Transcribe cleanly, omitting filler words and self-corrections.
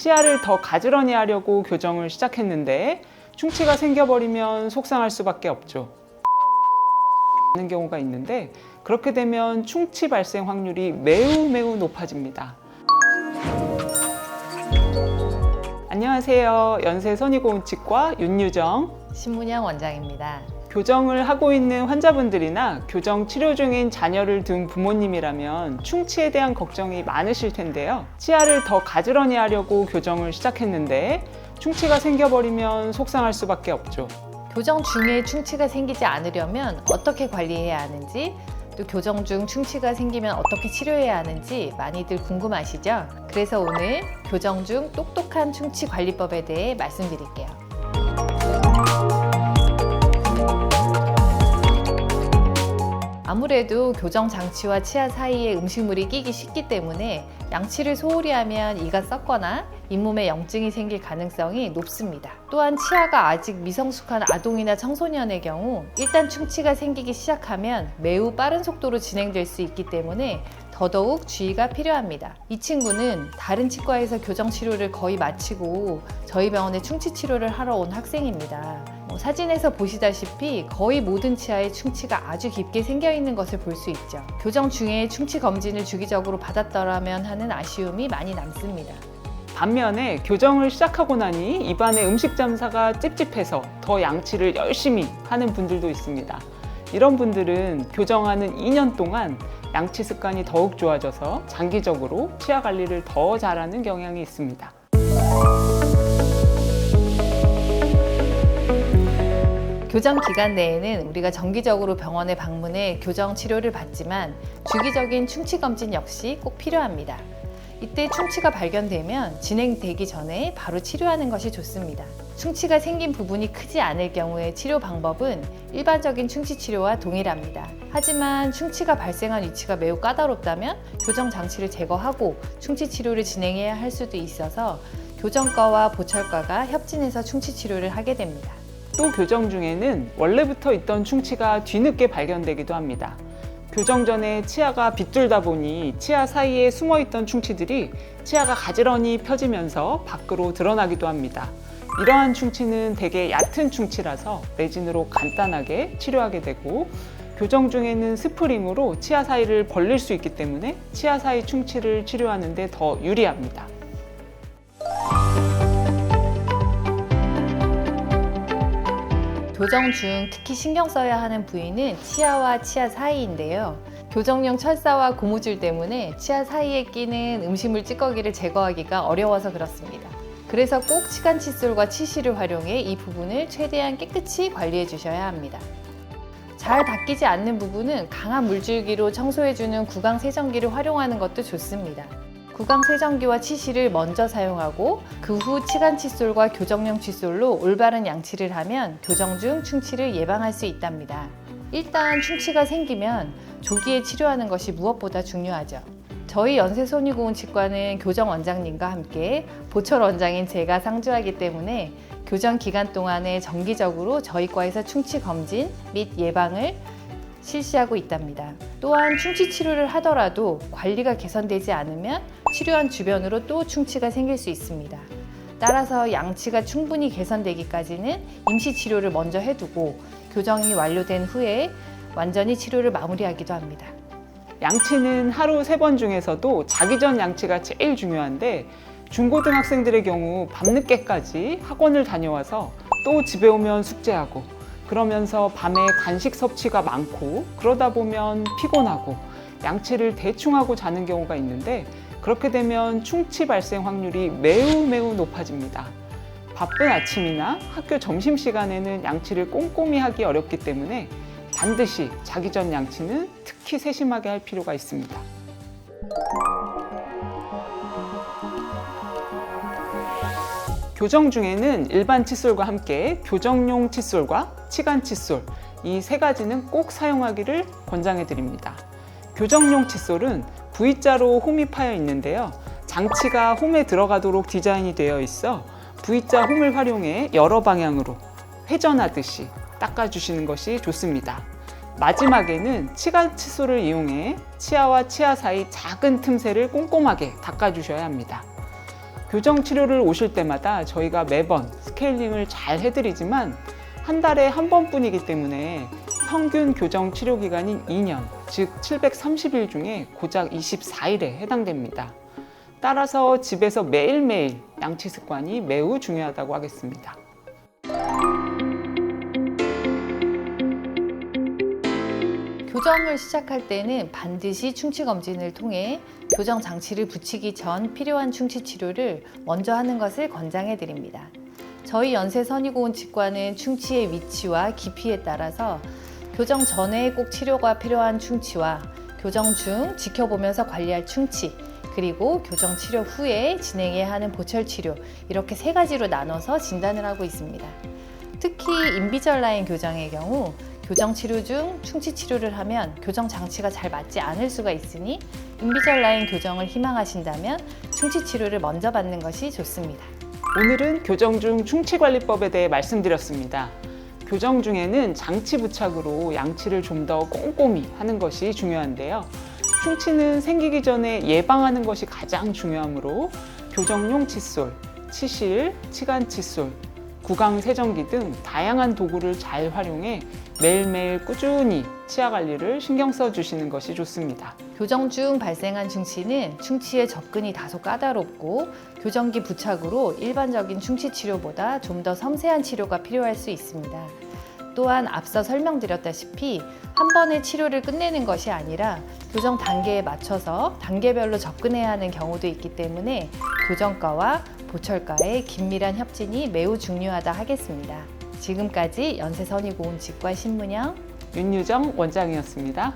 치아를 더 가지런히 하려고 교정을 시작했는데 충치가 생겨버리면 속상할 수밖에 없죠. 하는 경우가 있는데 그렇게 되면 충치 발생 확률이 매우 높아집니다. 안녕하세요. 연세선의고운치과 윤유정 신문영 원장입니다. 교정을 하고 있는 환자분들이나 교정 치료 중인 자녀를 둔 부모님이라면 충치에 대한 걱정이 많으실 텐데요. 치아를 더 가지런히 하려고 교정을 시작했는데 충치가 생겨버리면 속상할 수밖에 없죠. 교정 중에 충치가 생기지 않으려면 어떻게 관리해야 하는지, 또 교정 중 충치가 생기면 어떻게 치료해야 하는지 많이들 궁금하시죠? 그래서 오늘 교정 중 똑똑한 충치 관리법에 대해 말씀드릴게요. 아무래도 교정 장치와 치아 사이에 음식물이 끼기 쉽기 때문에 양치를 소홀히 하면 이가 썩거나 잇몸에 염증이 생길 가능성이 높습니다. 또한 치아가 아직 미성숙한 아동이나 청소년의 경우 일단 충치가 생기기 시작하면 매우 빠른 속도로 진행될 수 있기 때문에 더더욱 주의가 필요합니다. 이 친구는 다른 치과에서 교정 치료를 거의 마치고 저희 병원에 충치 치료를 하러 온 학생입니다. 사진에서 보시다시피 거의 모든 치아에 충치가 아주 깊게 생겨 있는 것을 볼 수 있죠. 교정 중에 충치 검진을 주기적으로 받았더라면 하는 아쉬움이 많이 남습니다. 반면에 교정을 시작하고 나니 입안에 음식 잠사가 찝찝해서 더 양치를 열심히 하는 분들도 있습니다. 이런 분들은 교정하는 2년 동안 양치 습관이 더욱 좋아져서 장기적으로 치아 관리를 더 잘하는 경향이 있습니다. 교정 기간 내에는 우리가 정기적으로 병원에 방문해 교정 치료를 받지만 주기적인 충치 검진 역시 꼭 필요합니다. 이때 충치가 발견되면 진행되기 전에 바로 치료하는 것이 좋습니다. 충치가 생긴 부분이 크지 않을 경우에 치료 방법은 일반적인 충치 치료와 동일합니다. 하지만 충치가 발생한 위치가 매우 까다롭다면 교정 장치를 제거하고 충치 치료를 진행해야 할 수도 있어서 교정과와 보철과가 협진해서 충치 치료를 하게 됩니다. 또 교정 중에는 원래부터 있던 충치가 뒤늦게 발견되기도 합니다. 교정 전에 치아가 비뚤다 보니 치아 사이에 숨어있던 충치들이 치아가 가지런히 펴지면서 밖으로 드러나기도 합니다. 이러한 충치는 대개 얕은 충치라서 레진으로 간단하게 치료하게 되고 교정 중에는 스프링으로 치아 사이를 벌릴 수 있기 때문에 치아 사이 충치를 치료하는 데 더 유리합니다. 교정 중 특히 신경 써야 하는 부위는 치아와 치아 사이인데요. 교정용 철사와 고무줄 때문에 치아 사이에 끼는 음식물 찌꺼기를 제거하기가 어려워서 그렇습니다. 그래서 꼭 치간 칫솔과 치실을 활용해 이 부분을 최대한 깨끗이 관리해 주셔야 합니다. 잘 닦이지 않는 부분은 강한 물줄기로 청소해주는 구강 세정기를 활용하는 것도 좋습니다. 구강 세정기와 치실을 먼저 사용하고 그 후 치간 칫솔과 교정용 칫솔로 올바른 양치를 하면 교정 중 충치를 예방할 수 있답니다. 일단 충치가 생기면 조기에 치료하는 것이 무엇보다 중요하죠. 저희 연세손익고운치과는 교정 원장님과 함께 보철 원장인 제가 상주하기 때문에 교정 기간 동안에 정기적으로 저희 과에서 충치 검진 및 예방을 실시하고 있답니다. 또한 충치 치료를 하더라도 관리가 개선되지 않으면 치료한 주변으로 또 충치가 생길 수 있습니다. 따라서 양치가 충분히 개선되기까지는 임시 치료를 먼저 해두고 교정이 완료된 후에 완전히 치료를 마무리하기도 합니다. 양치는 하루 3번 중에서도 자기 전 양치가 제일 중요한데 중고등학생들의 경우 밤늦게까지 학원을 다녀와서 또 집에 오면 숙제하고 그러면서 밤에 간식 섭취가 많고 그러다 보면 피곤하고 양치를 대충 하고 자는 경우가 있는데 그렇게 되면 충치 발생 확률이 매우 높아집니다. 바쁜 아침이나 학교 점심시간에는 양치를 꼼꼼히 하기 어렵기 때문에 반드시 자기 전 양치는 특히 세심하게 할 필요가 있습니다. 교정 중에는 일반 칫솔과 함께 교정용 칫솔과 치간 칫솔 이 3가지는 꼭 사용하기를 권장해 드립니다. 교정용 칫솔은 V자로 홈이 파여 있는데요. 장치가 홈에 들어가도록 디자인이 되어 있어 V자 홈을 활용해 여러 방향으로 회전하듯이 닦아주시는 것이 좋습니다. 마지막에는 치간 칫솔을 이용해 치아와 치아 사이 작은 틈새를 꼼꼼하게 닦아주셔야 합니다. 교정 치료를 오실 때마다 저희가 매번 스케일링을 잘 해드리지만 한 달에 한 번뿐이기 때문에 평균 교정 치료 기간인 2년, 즉 730일 중에 고작 24일에 해당됩니다. 따라서 집에서 매일매일 양치 습관이 매우 중요하다고 하겠습니다. 교정을 시작할 때는 반드시 충치 검진을 통해 교정 장치를 붙이기 전 필요한 충치 치료를 먼저 하는 것을 권장해 드립니다. 저희 연세선의고운 치과는 충치의 위치와 깊이에 따라서 교정 전에 꼭 치료가 필요한 충치와 교정 중 지켜보면서 관리할 충치, 그리고 교정 치료 후에 진행해야 하는 보철 치료, 이렇게 세 가지로 나눠서 진단을 하고 있습니다. 특히 인비절 라인 교정의 경우 교정 치료 중 충치 치료를 하면 교정 장치가 잘 맞지 않을 수가 있으니 인비절 라인 교정을 희망하신다면 충치 치료를 먼저 받는 것이 좋습니다. 오늘은 교정 중 충치관리법에 대해 말씀드렸습니다. 교정 중에는 장치 부착으로 양치를 좀 더 꼼꼼히 하는 것이 중요한데요. 충치는 생기기 전에 예방하는 것이 가장 중요하므로 교정용 칫솔, 치실, 치간 칫솔, 구강 세정기 등 다양한 도구를 잘 활용해 매일매일 꾸준히 치아 관리를 신경 써 주시는 것이 좋습니다. 교정 중 발생한 충치는 충치의 접근이 다소 까다롭고 교정기 부착으로 일반적인 충치 치료보다 좀 더 섬세한 치료가 필요할 수 있습니다. 또한 앞서 설명드렸다시피 한 번에 치료를 끝내는 것이 아니라 교정 단계에 맞춰서 단계별로 접근해야 하는 경우도 있기 때문에 교정과와 보철과의 긴밀한 협진이 매우 중요하다 하겠습니다. 지금까지 연세선의고운 치과 신문영, 윤유정 원장이었습니다.